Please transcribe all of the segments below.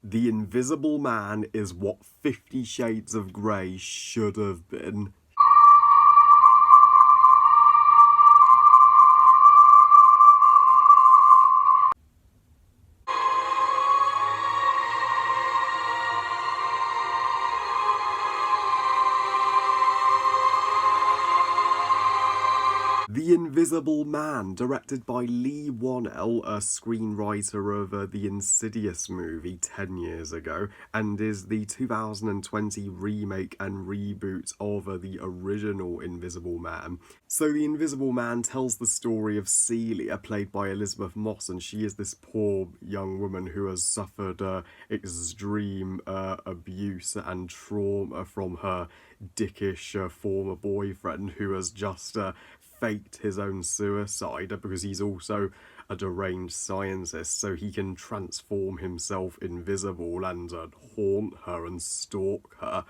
The Invisible Man is what 50 Shades of Grey should have been. The Invisible Man, directed by Lee Whannell, a screenwriter of the Insidious movie 10 years ago, and is the 2020 remake and reboot of the original Invisible Man. So the Invisible Man tells the story of Celia, played by Elizabeth Moss, and she is this poor young woman who has suffered extreme abuse and trauma from her dickish former boyfriend, who has just faked his own suicide because he's also a deranged scientist, so he can transform himself invisible and haunt her and stalk her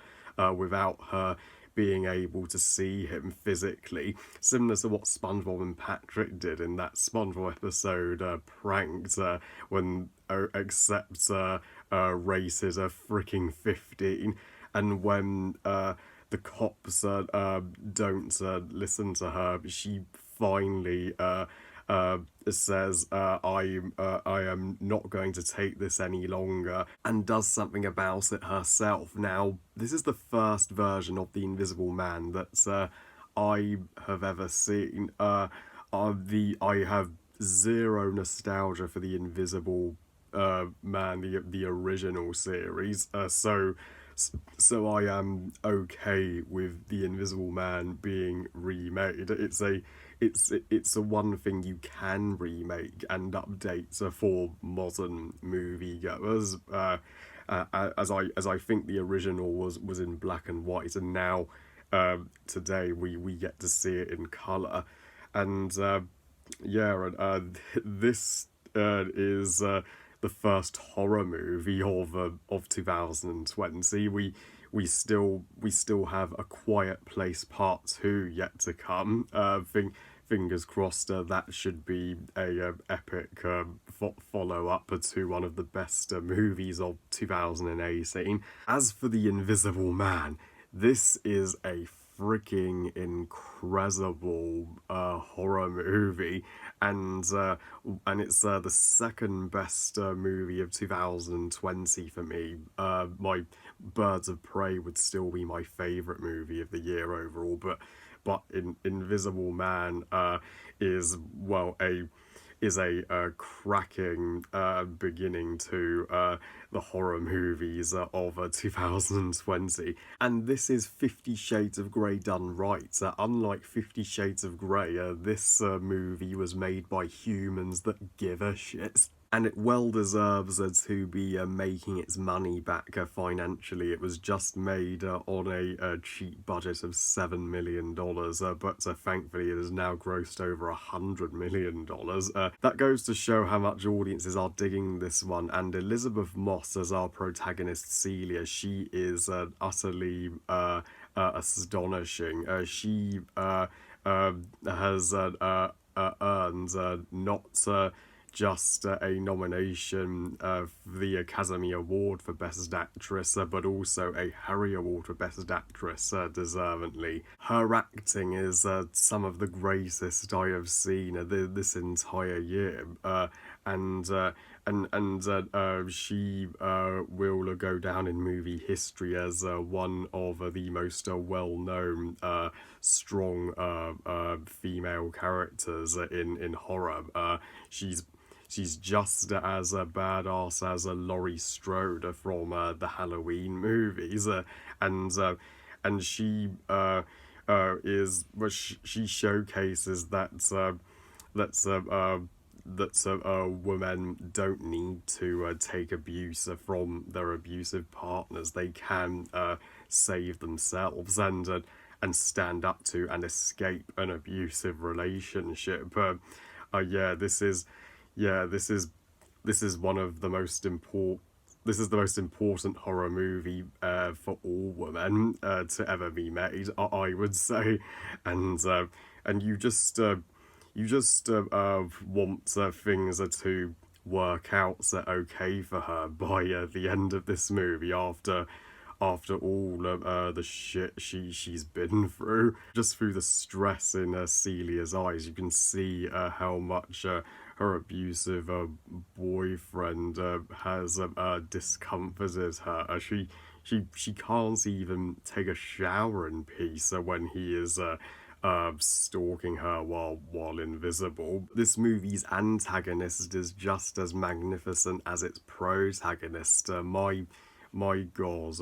without her being able to see him physically, similar to what SpongeBob and Patrick did in that SpongeBob episode Pranked, when except race is a freaking 15, and when the cops don't listen to her, she finally says, I am not going to take this any longer, and does something about it herself. Now, this is the first version of the Invisible Man that I have ever seen. I have zero nostalgia for the Invisible Man, the original series. So I am okay with the Invisible Man being remade. It's a one thing you can remake and update for modern moviegoers. As I think the original was in black and white, and now today we get to see it in color, and this is the first horror movie of 2020. We still have A Quiet Place Part 2 yet to come. Fingers crossed that should be a epic follow up to one of the best movies of 2018. As for The Invisible Man, this is a freaking incredible horror movie, and it's the second best movie of 2020 for me. My Birds of Prey would still be my favourite movie of the year overall, but Invisible Man is a cracking beginning to the horror movies of 2020. And this is 50 Shades of Grey done right. Unlike 50 Shades of Grey, this movie was made by humans that give a shit. And it well deserves to be making its money back financially. It was just made on a cheap budget of $7 million, but thankfully it has now grossed over $100 million. That goes to show how much audiences are digging this one, and Elizabeth Moss as our protagonist Celia, she is utterly astonishing. She has earned not just a nomination for the Academy Award for Best Actress, but also a Harry Award for Best Actress, deservedly. Her acting is some of the greatest I have seen this entire year, and she will go down in movie history as one of the most well-known strong female characters in horror. She's just as a badass as a Laurie Strode from the Halloween movies, and she she showcases that women don't need to take abuse from their abusive partners. They can save themselves and stand up to and escape an abusive relationship. This is one of the most important. This is the most important horror movie for all women to ever be made, I would say, and you just want things to work out okay for her by the end of this movie, after all of the shit she's been through. Just through the stress in Celia's eyes, you can see how much her abusive boyfriend has discomforted her. She can't even take a shower in peace when he is stalking her while invisible. This movie's antagonist is just as magnificent as its protagonist. My God,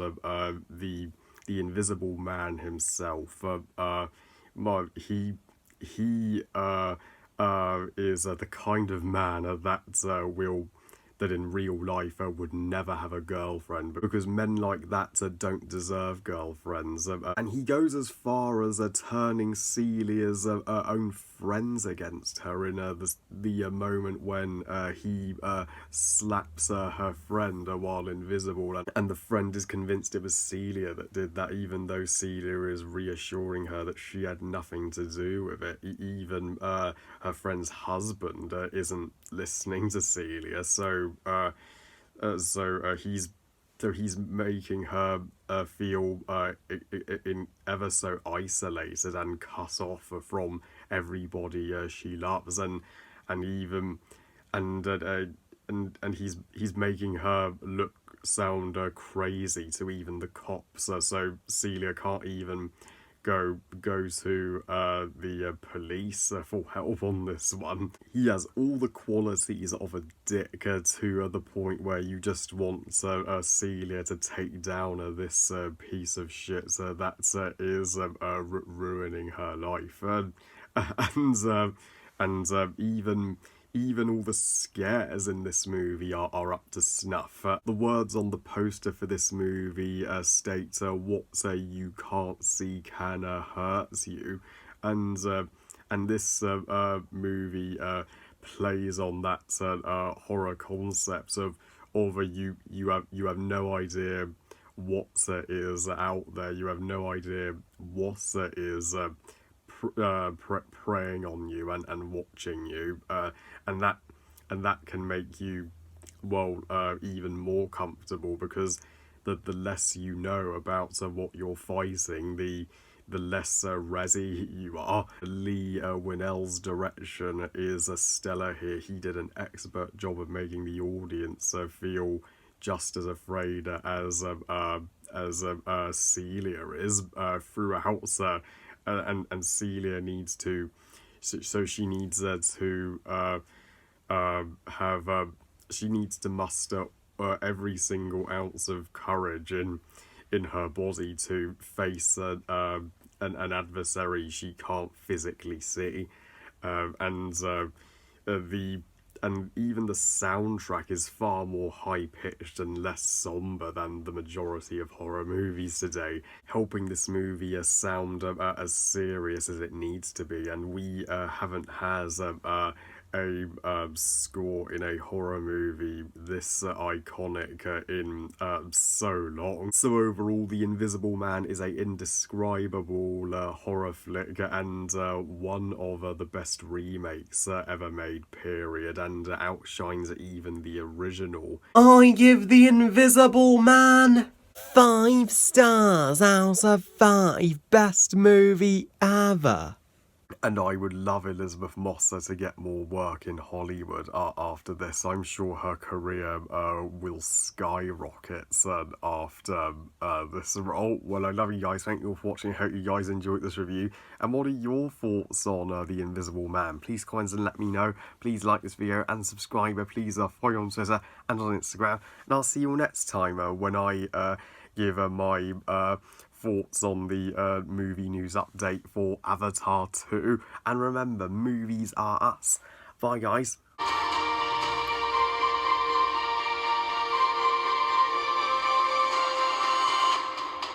the Invisible Man himself. He is the kind of man that in real life would never have a girlfriend, because men like that don't deserve girlfriends. And he goes as far as turning Celia's own friends against her in the moment when he slaps her friend while invisible, and the friend is convinced it was Celia that did that, even though Celia is reassuring her that she had nothing to do with it. Even her friend's husband isn't listening to Celia, so he's making her feel in ever so isolated and cut off from everybody she loves, and even and he's making her sound crazy to even the cops. So Celia can't even go to the police for help on this one. He has all the qualities of a dick to the point where you just want Celia to take down this piece of shit that is ruining her life. Even all the scares in this movie are up to snuff. The words on the poster for this movie state, what you can't see can hurt you. And this movie plays on that horror concept of you have no idea what is out there. You have no idea what is preying on you and watching you, and that can make you even more comfortable, because the less you know about what you're fighting, the less ready you are. Lee Winnell's direction is stellar here. He did an expert job of making the audience feel just as afraid as Celia is throughout. And Celia needs to, so she needs to have she needs to muster every single ounce of courage in her body to face an adversary she can't physically see, and even the soundtrack is far more high-pitched and less somber than the majority of horror movies today, helping this movie sound as serious as it needs to be. And we haven't had a score in a horror movie this iconic in so long. So overall, The Invisible Man is a indescribable horror flick, and one of the best remakes ever made, period, and outshines even the original. I give The Invisible Man 5 stars out of 5. Best movie ever. And I would love Elizabeth Moss to get more work in Hollywood after this. I'm sure her career will skyrocket after this role. Well, I love you guys. Thank you all for watching. I hope you guys enjoyed this review. And what are your thoughts on The Invisible Man? Please comment and let me know. Please like this video and subscribe. Please follow on Twitter and on Instagram. And I'll see you all next time when I give my thoughts on the movie news update for Avatar 2. And remember, movies are us. Bye, guys.